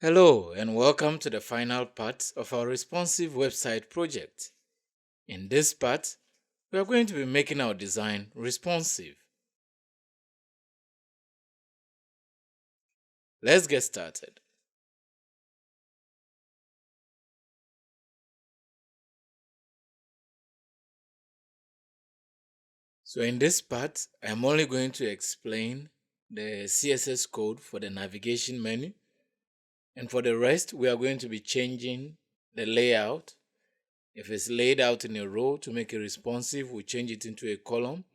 Hello, and welcome to the final part of our responsive website project. In this part, we are going to be making our design responsive. Let's get started. So, in this part, I'm only going to explain the CSS code for the navigation menu, and for the rest, we are going to be changing the layout. If it's laid out in a row to make it responsive, we change it into a column,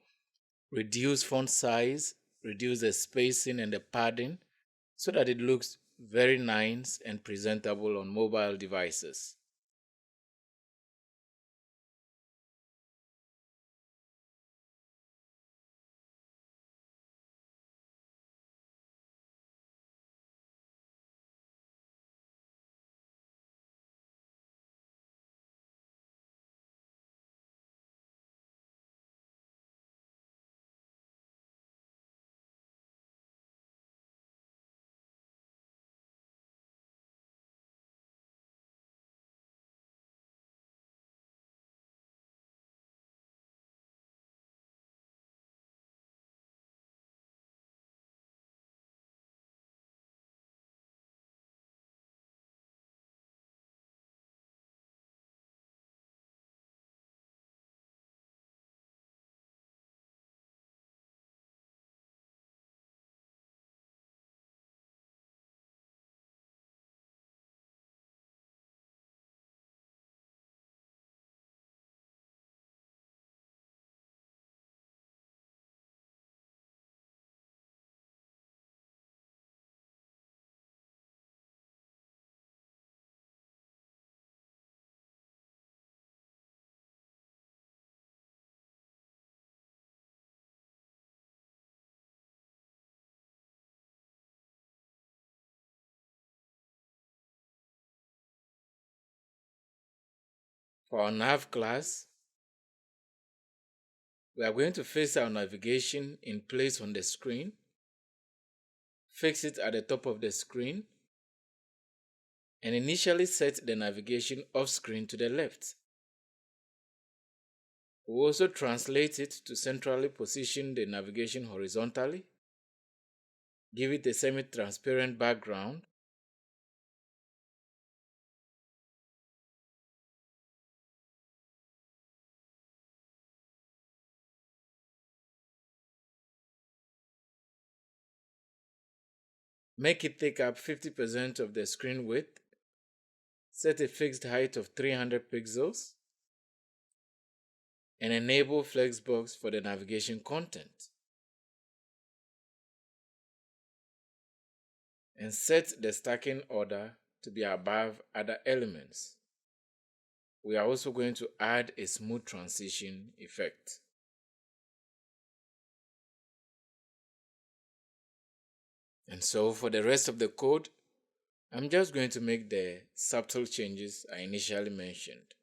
reduce font size, reduce the spacing and the padding so that it looks very nice and presentable on mobile devices. For our nav class, we are going to fix our navigation in place on the screen, fix it at the top of the screen, and initially set the navigation off screen to the left. We'll also translate it to centrally position the navigation horizontally, give it a semi-transparent background, make it take up 50% of the screen width, set a fixed height of 300 pixels, and enable Flexbox for the navigation content. And set the stacking order to be above other elements. We are also going to add a smooth transition effect. And so for the rest of the code, I'm just going to make the subtle changes I initially mentioned.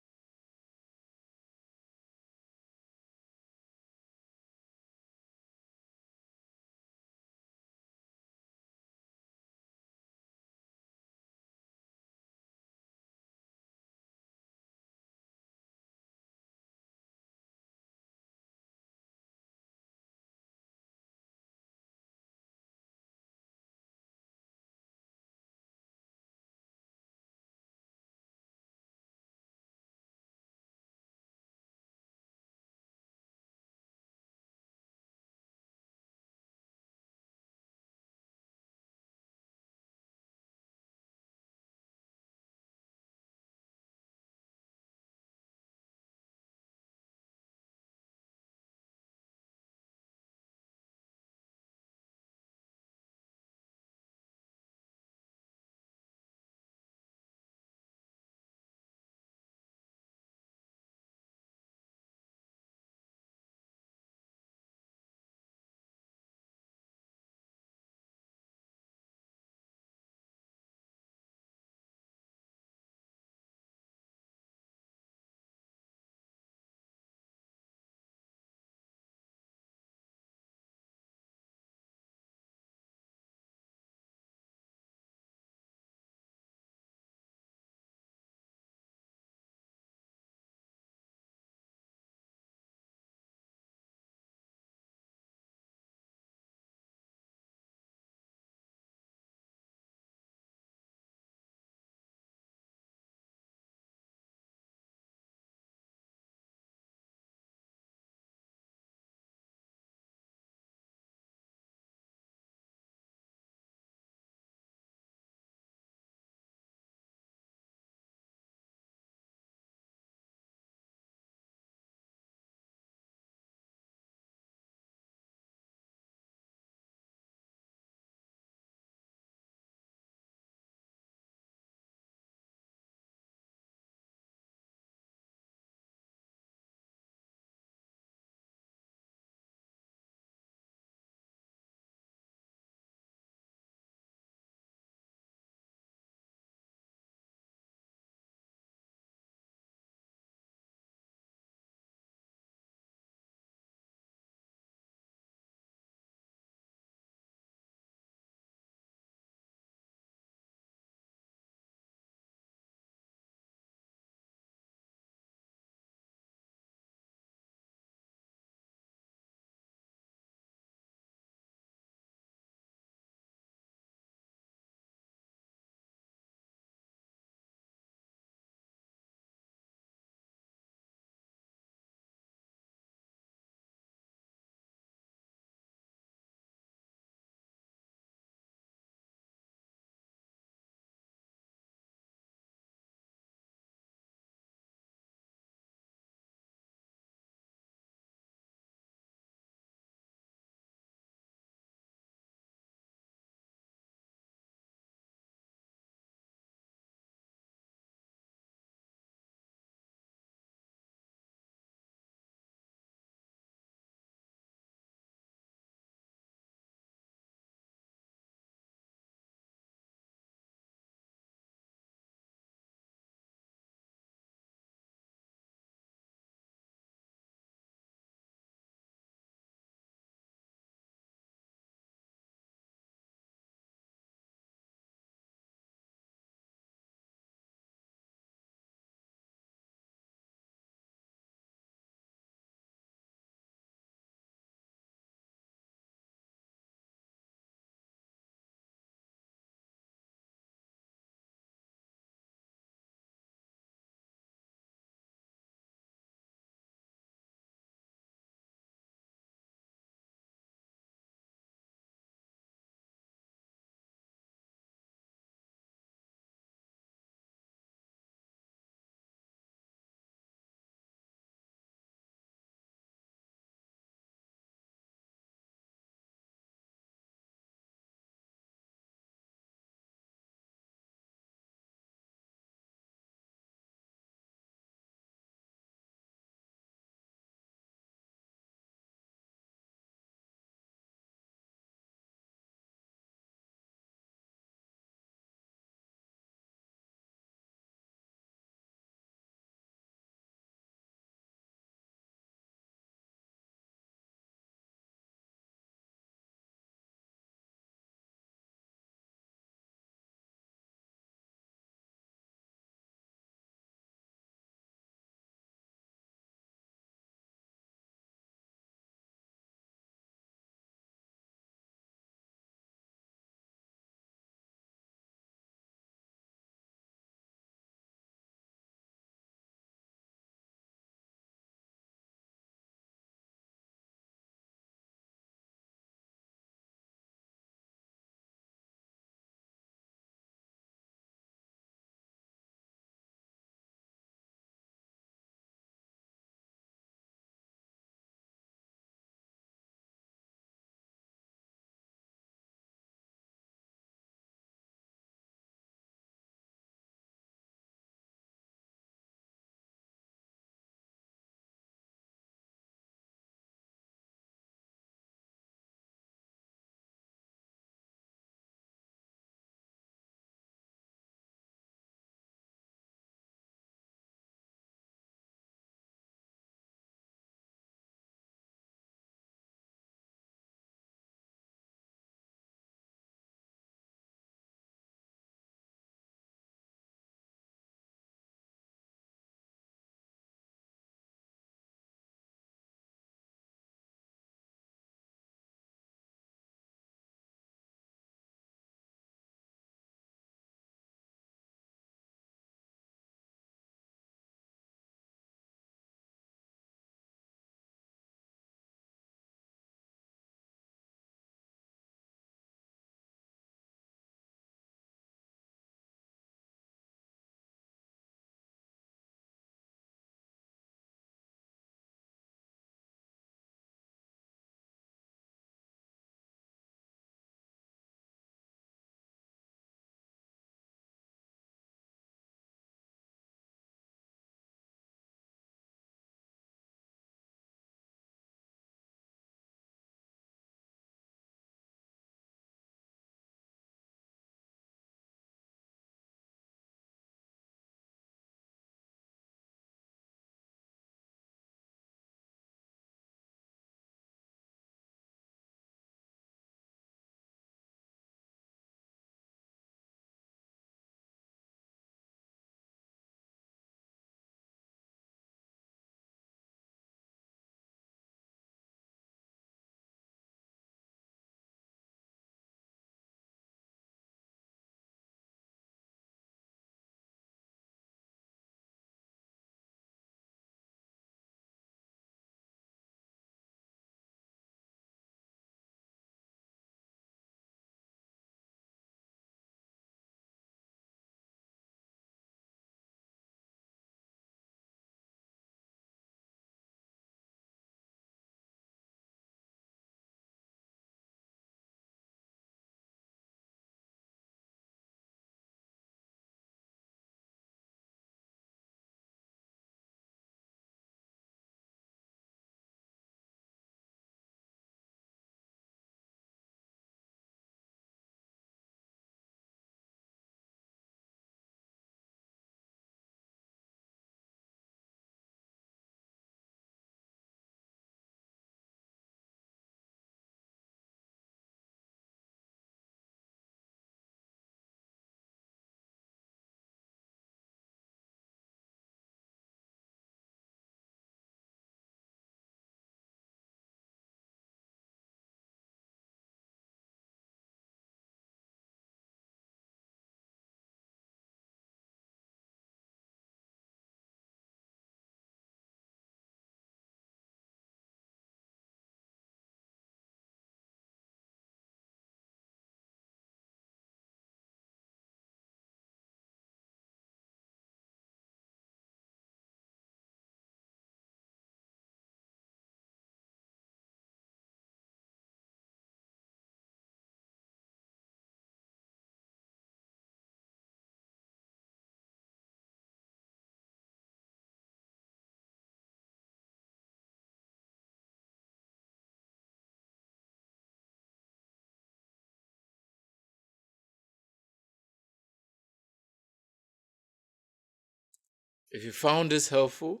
If you found this helpful,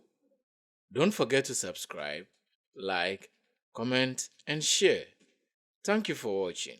don't forget to subscribe, like, comment, and share. Thank you for watching.